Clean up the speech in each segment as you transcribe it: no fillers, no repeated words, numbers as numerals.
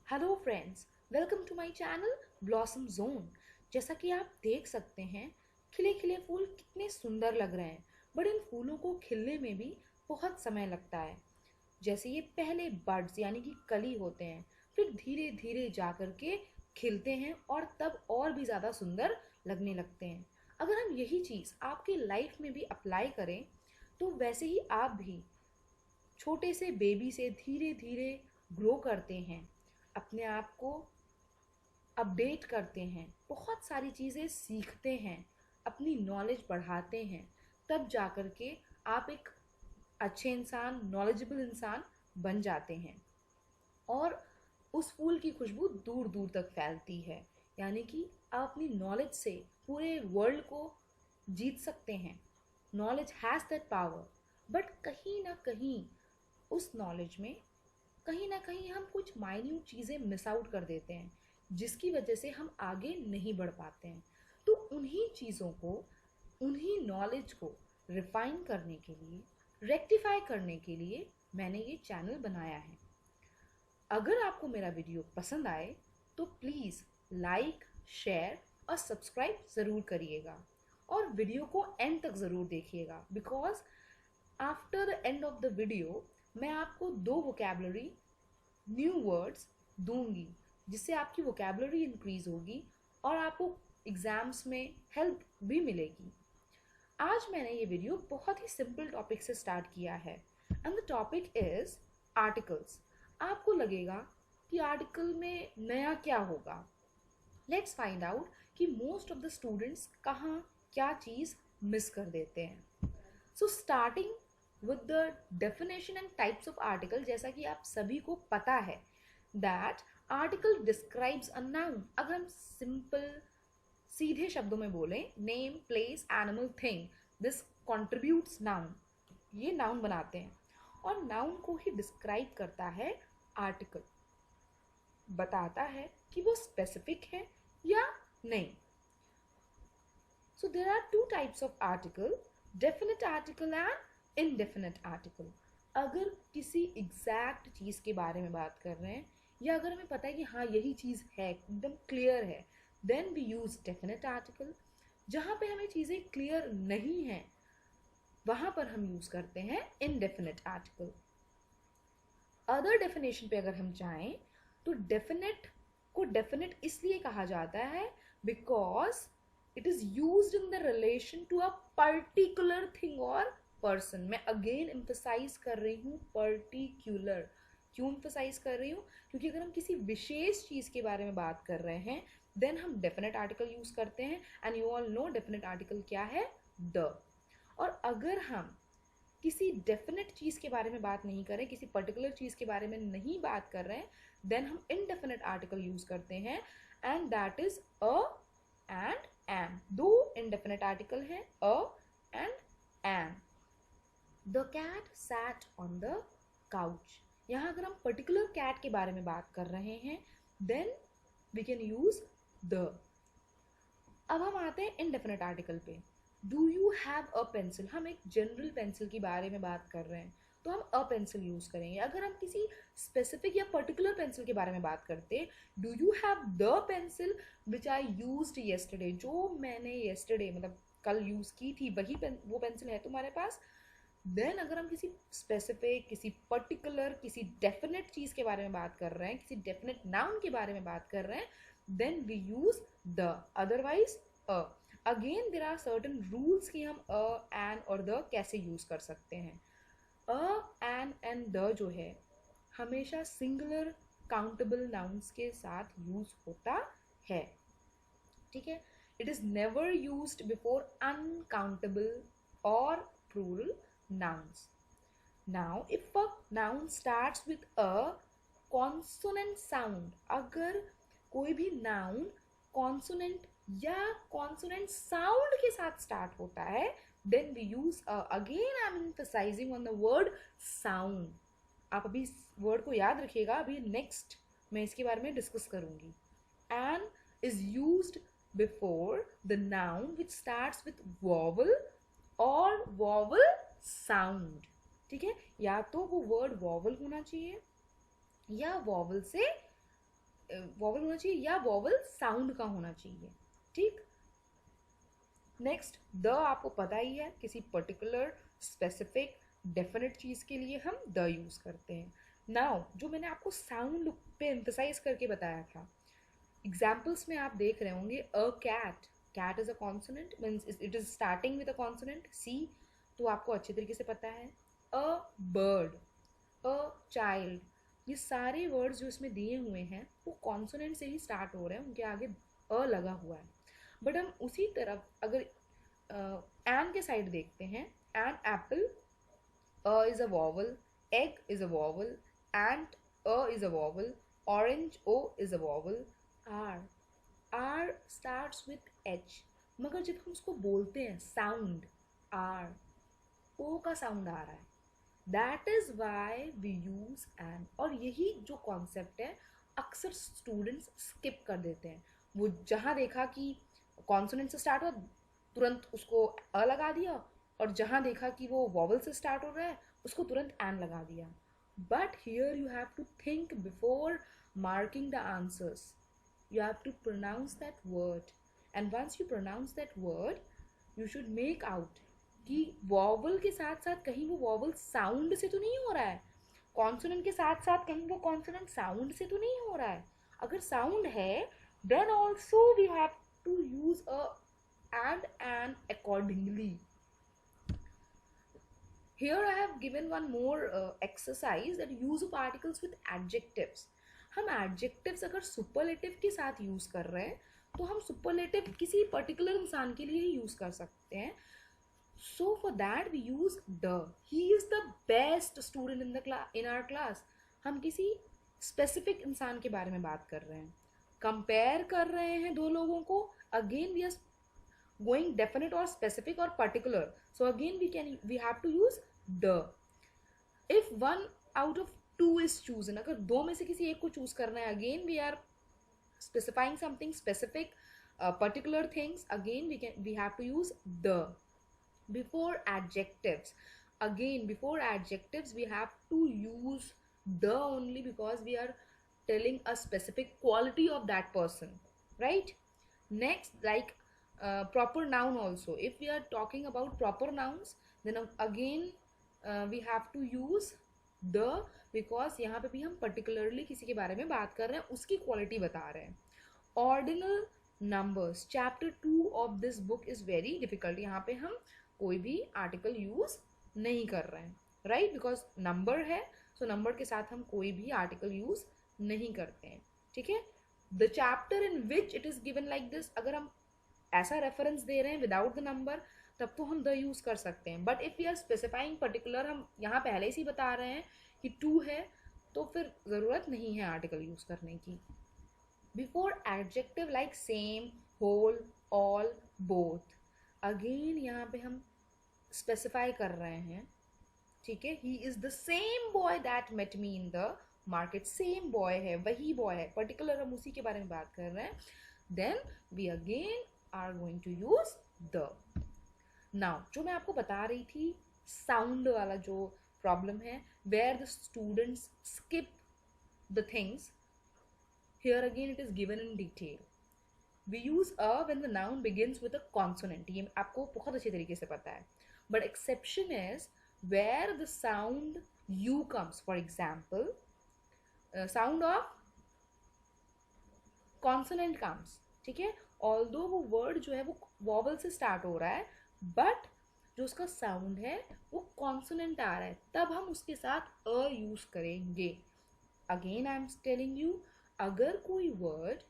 Hello friends, welcome to my channel blossom zone. जैसा कि आप देख सकते हैं, खिले खिले फूल कितने सुंदर लग रहे हैं, बट इन फूलों को खिलने में भी बहुत समय लगता है। जैसे ये पहले बड्स यानी कि कली होते हैं, फिर धीरे धीरे जा कर के खिलते हैं और तब और भी ज़्यादा सुंदर लगने लगते हैं। अगर हम यही चीज़ आपके लाइफ में भी अप्लाई करें तो वैसे ही आप भी छोटे से बेबी से धीरे धीरे ग्रो करते हैं, अपने आप को अपडेट करते हैं, बहुत सारी चीज़ें सीखते हैं, अपनी नॉलेज बढ़ाते हैं, तब जा कर के आप एक अच्छे इंसान, नॉलेजेबल इंसान बन जाते हैं। और उस फूल की खुशबू दूर दूर तक फैलती है, यानी कि आप अपनी नॉलेज से पूरे वर्ल्ड को जीत सकते हैं। Knowledge has that power, but कहीं ना कहीं उस नॉलेज में कहीं ना कहीं हम कुछ माइन्यूट चीज़ें मिस आउट कर देते हैं, जिसकी वजह से हम आगे नहीं बढ़ पाते हैं। तो उन्हीं चीज़ों को, उन्हीं नॉलेज को रिफाइन करने के लिए, रेक्टिफाई करने के लिए मैंने ये चैनल बनाया है। अगर आपको मेरा वीडियो पसंद आए तो प्लीज़ लाइक, शेयर और सब्सक्राइब ज़रूर करिएगा और वीडियो को एंड तक ज़रूर देखिएगा, because after the end of the video मैं आपको 2 वोकेबलरी न्यू वर्ड्स दूंगी, जिससे आपकी वोकेबलरी इंक्रीज होगी और आपको एग्जाम्स में हेल्प भी मिलेगी। आज मैंने ये वीडियो बहुत ही सिंपल टॉपिक से स्टार्ट किया है, and the topic is articles. आपको लगेगा कि आर्टिकल में नया क्या होगा। लेट्स फाइंड आउट कि मोस्ट ऑफ द स्टूडेंट्स कहाँ क्या चीज़ मिस कर देते हैं। So starting with the definition and types of article, जैसा कि आप सभी को पता है that article describes a noun। अगर हम सिंपल सीधे शब्दों में बोलें, name, place, animal, thing, this contributes noun, ये noun बनाते हैं और noun को ही describe करता है article, बताता है कि वो specific है या नहीं। So there are 2 types of article, definite article and indefinite article। अगर किसी एग्जैक्ट चीज़ के बारे में बात कर रहे हैं या अगर हमें पता है कि हाँ यही चीज़ है, एकदम क्लियर है, then we use definite article. जहाँ पे हमें चीज़ें क्लियर नहीं हैं वहाँ पर हम यूज करते हैं इनडेफिनेट आर्टिकल। अदर डेफिनेशन पे अगर हम चाहें तो डेफिनेट को डेफिनेट इसलिए कहा जाता है because it is used in the relation to a particular thing और पर्सन। मैं अगेन एम्फसाइज कर रही हूँ पर्टिकुलर। क्यों एम्फसाइज कर रही हूँ? क्योंकि अगर हम किसी विशेष चीज़ के बारे में बात कर रहे हैं देन हम डेफिनेट आर्टिकल यूज करते हैं, and you all know definite article क्या है, द। और अगर हम किसी डेफिनेट चीज़ के बारे में बात नहीं कर रहे, किसी पर्टिकुलर चीज़ के बारे में नहीं बात कर रहे हैं, देन हम इनडेफिनेट आर्टिकल यूज करते हैं, and that is a and an. दो इनडेफिनेट आर्टिकल हैं, a and an. The cat sat on the couch. यहाँ अगर हम पर्टिकुलर कैट के बारे में बात कर रहे हैं then we can use the. अब हम आते हैं इनडेफिनेट आर्टिकल पे। Do you have a pencil. हम एक जनरल पेंसिल के बारे में बात कर रहे हैं तो हम अ पेंसिल यूज करेंगे। अगर हम किसी स्पेसिफिक या पर्टिकुलर पेंसिल के बारे में बात करते, do you have the pencil which I used yesterday. जो मैंने येस्टरडे मतलब कल यूज की थी वही वो पेंसिल है तुम्हारे पास। देन अगर हम किसी स्पेसिफिक, किसी पर्टिकुलर, किसी डेफिनेट चीज़ के बारे में बात कर रहे हैं, किसी डेफिनेट नाउन के बारे में बात कर रहे हैं, then we use the, otherwise a. Again there are certain rules कि हम अ, एन और द कैसे यूज कर सकते हैं। अ, एन एंड द जो है हमेशा सिंगुलर काउंटेबल नाउन्स के साथ यूज होता है, ठीक है। It is never used before uncountable और plural nouns। Now, if a noun starts with a consonant sound, अगर कोई भी noun consonant या consonant sound के साथ start होता है, then we use a। Again, I'm emphasizing on the word sound। आप अभी इस word को याद रखिएगा, अभी next मैं इसके बारे में डिस्कस करूंगी। And is used before the noun which starts with vowel और वॉवल साउंड, ठीक है। या तो वो वर्ड वॉवल होना चाहिए या वॉवल से वॉवल होना चाहिए या वॉवल साउंड का होना चाहिए, ठीक। नेक्स्ट द आपको पता ही है, किसी पर्टिकुलर स्पेसिफिक डेफिनेट चीज के लिए हम द यूज करते हैं। नाउ जो मैंने आपको साउंड पे एम्फसाइज करके बताया था, एग्जाम्पल्स में आप देख रहे होंगे a cat, cat is a consonant, means it is starting with a consonant C, तो आपको अच्छे तरीके से पता है। अ बर्ड, अ चाइल्ड, ये सारे वर्ड्स जो इसमें दिए हुए हैं वो कॉन्सोनेंट से ही स्टार्ट हो रहे हैं, उनके आगे अ लगा हुआ है। बट हम उसी तरफ अगर एन के साइड देखते हैं, an apple, a is a vowel, egg is a vowel, ant a is a vowel, orange O is a vowel, hour, hour starts with H, मगर जब हम उसको बोलते हैं साउंड, आर, ओ का साउंड आ रहा है, that is why we use an. और यही जो कॉन्सेप्ट है अक्सर स्टूडेंट्स स्किप कर देते हैं, वो जहाँ देखा कि कॉन्सोनेंट से स्टार्ट हो तुरंत उसको अ लगा दिया, और जहाँ देखा कि वो वॉवल से स्टार्ट हो रहा है उसको तुरंत एन लगा दिया। But here you have to think before marking the answers. You have to pronounce that word, and once you pronounce that word you should make out कि वॉवल के साथ साथ कहीं वो वॉवल साउंड से तो नहीं हो रहा है, कॉन्सोनेंट के साथ साथ कहीं वो कॉन्सोनेंट साउंड से तो नहीं हो रहा है। अगर साउंड है then also we have to use a and and accordingly. Here I have given one more exercise that use of articles with adjectives. हम adjectives अगर superlative के साथ use कर रहे हैं तो हम superlative किसी particular इंसान के लिए ही use कर सकते हैं। So for that we use the. He is the best student in the class, in our class. हम किसी specific इंसान के बारे में बात कर रहे हैं, compare कर रहे हैं दो लोगों को, again we are going definite or specific or particular, so again we have to use the. if one out of two is chosen, अगर दो में से किसी एक को चूज करना है, again we are specifying something specific, particular things, again we have to use the. Before adjectives, again before adjectives we have to use the only because we are telling a specific quality of that person, right? Next, like proper noun also, if we are talking about proper nouns then again we have to use the, because यहाँ पे भी हम particularly किसी के बारे में बात कर रहे हैं, उसकी quality बता रहे हैं। ordinal numbers, chapter 2 of this book is very difficult, यहाँ पे हम कोई भी article use नहीं कर रहे हैं, right? because number है, so number के साथ हम कोई भी article use नहीं करते हैं, ठीक है। the chapter in which it is given like this, अगर हम ऐसा रेफरेंस दे रहे हैं विदाउट द नंबर तब तो हम द यूज कर सकते हैं, but if we are specifying particular, हम यहाँ पहले से ही बता रहे हैं कि टू है, तो फिर जरूरत नहीं है आर्टिकल यूज करने की। Before adjective like same, whole, all, both, again यहाँ पे हम स्पेसिफाई कर रहे हैं, ठीक है। He is the same boy that met me in the market, same boy है, वही बॉय है, पर्टिकुलर हम उसी के बारे में बात कर रहे हैं, then we again are going to use the. Now जो मैं आपको बता रही थी साउंड वाला जो प्रॉब्लम है, where the students skip the things, here again it is given in detail. We use a when the noun begins with a consonant, ये आपको बहुत अच्छे तरीके से पता है, but exception is where the sound u comes, for example sound of consonant comes, ठीक है। ऑल्दो वो वर्ड जो है वो वॉवल से स्टार्ट हो रहा है, बट जो उसका साउंड है वो कॉन्सोनेंट आ रहा है, तब हम उसके साथ अ यूज करेंगे। Again I am telling you, अगर कोई वर्ड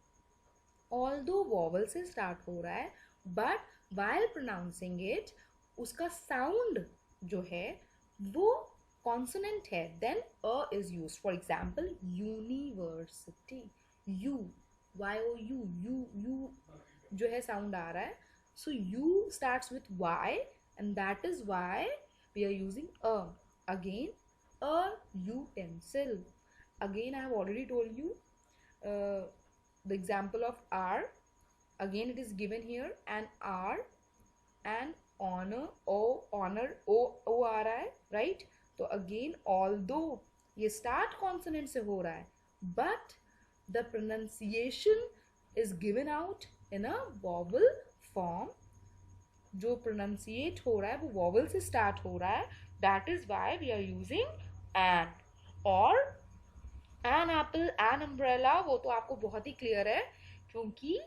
ऑल्दो वॉवल से स्टार्ट हो रहा है बट वाइल प्रोनाउंसिंग इट उसका साउंड जो है वो कॉन्सोनेंट है, then a is use. For example university, U, Y O U, U जो है साउंड आ रहा है, so U starts with Y and that is why we are using a. Again a utensil, again I have already told you the example of R, again it is given here, and R and honor, o honor, o आ रहा है, right? तो again although ये start consonant से हो रहा है, but the pronunciation is given out in a vowel form. जो pronunciate हो रहा है वो vowel से start हो रहा है, that is why we are using an. और an apple, an umbrella, वो तो आपको बहुत ही क्लियर है क्योंकि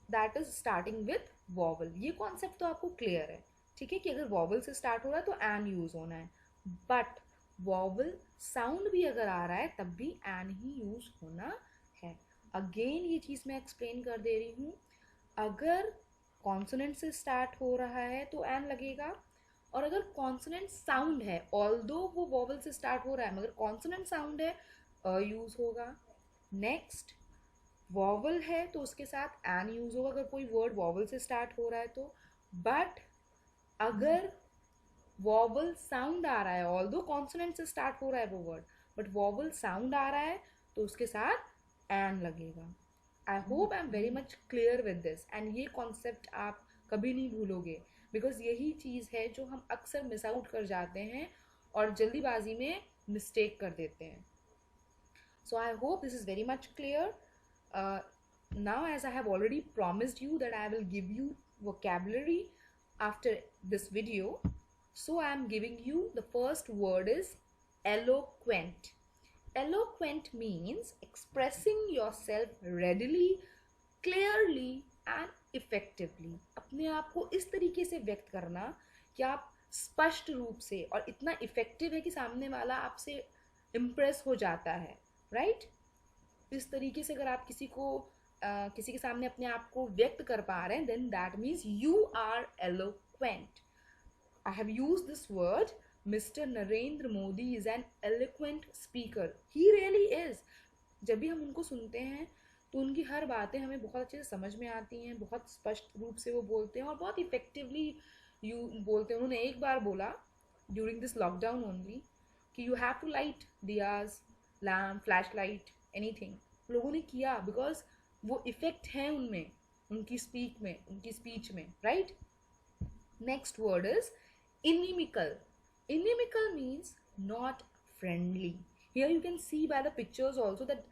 that is starting with vowel. ये कॉन्सेप्ट तो आपको क्लियर है, ठीक है, कि अगर वॉवल से स्टार्ट हो रहा है तो एन यूज होना है, बट वॉवल साउंड भी अगर आ रहा है तब भी एन ही यूज होना है. अगेन ये चीज मैं एक्सप्लेन कर दे रही हूँ, अगर कॉन्सोनेंट से स्टार्ट हो रहा है तो एन लगेगा, और अगर कॉन्सोनेंट साउंड है, ऑल्दो वो वॉवल से स्टार्ट हो रहा है मगर कॉन्सोनेंट साउंड है, यूज होगा. नेक्स्ट वॉवल है तो उसके साथ एन यूज होगा अगर कोई वर्ड वॉवल से स्टार्ट हो रहा है तो. बट अगर वॉवल साउंड आ रहा है, ऑल्दो कॉन्सोनेंट से स्टार्ट हो रहा है वो वर्ड, बट वॉवल साउंड आ रहा है तो उसके साथ एन लगेगा. I hope I am very much clear with this, and ये कॉन्सेप्ट आप कभी नहीं भूलोगे, बिकॉज यही चीज़ है जो हम अक्सर मिस आउट कर जाते हैं और जल्दीबाजी में मिस्टेक कर देते हैं. So I hope this is very much clear. Now, as I have already promised you that I will give you vocabulary after this video, so I am giving you, the first word is eloquent. Eloquent means expressing yourself readily, clearly and effectively. अपने आप को इस तरीके से व्यक्त करना कि आप स्पष्ट रूप से और इतना इफेक्टिव है कि सामने वाला आपसे इम्प्रेस हो जाता है, राइट? इस तरीके से अगर आप किसी के सामने अपने आप को व्यक्त कर पा रहे हैं, then that means you are eloquent. I have used this word. Mister Narendra Modi is an eloquent speaker. He really is. जब भी हम उनको सुनते हैं तो उनकी हर बातें हमें बहुत अच्छे से समझ में आती हैं, बहुत स्पष्ट रूप से वो बोलते हैं और बहुत इफेक्टिवली बोलते हैं. उन्होंने एक बार बोला ड्यूरिंग दिस लॉकडाउन ओनली कि you have to light diyas, lamp, flash light, anything. लोगों ने किया बिकॉज वो इफेक्ट है उनमें, उनकी स्पीच में, right? Next word is inimical. Inimical means not friendly. Here you can see by the pictures also that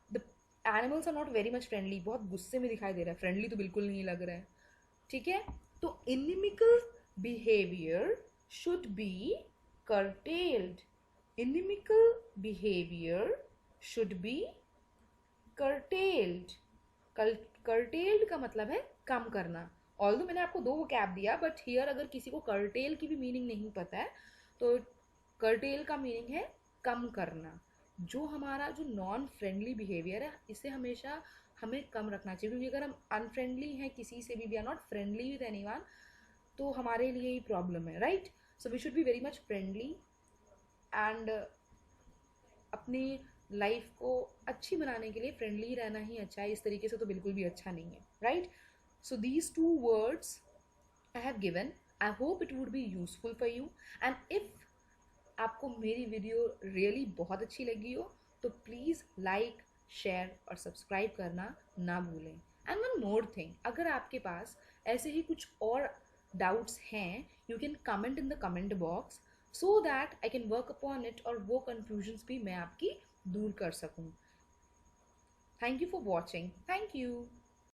the animals are not very much friendly. बहुत गुस्से में दिखाई दे रहा है, फ्रेंडली तो बिल्कुल नहीं लग रहा है, ठीक है? तो inimical behaviour should be curtailed. Inimical behavior should be curtailed. curtailed का मतलब है कम करना. ऑल्दो मैंने आपको दो वोकैब दिया, बट हियर अगर किसी को curtail की भी मीनिंग नहीं पता है तो curtail का मीनिंग है कम करना. जो हमारा जो नॉन फ्रेंडली बिहेवियर है इसे हमेशा हमें कम रखना चाहिए, क्योंकि अगर हम अनफ्रेंडली हैं किसी से भी, we are not friendly with anyone, तो हमारे लिए ही प्रॉब्लम है, right? So we should be very much friendly and अपनी लाइफ को अच्छी बनाने के लिए फ्रेंडली रहना ही अच्छा है. इस तरीके से तो बिल्कुल भी अच्छा नहीं है, right? So these two words I have given. I hope it would be useful for you, and if आपको मेरी वीडियो रियली बहुत अच्छी लगी हो तो प्लीज़ लाइक, शेयर और सब्सक्राइब करना ना भूलें. एंड वन मोर थिंग, अगर आपके पास ऐसे ही कुछ और डाउट्स हैं, you can comment in the comment box so that I can work upon it और वो कन्फ्यूजन्स भी मैं आपकी दूर कर सकूँ. Thank you for watching. Thank you.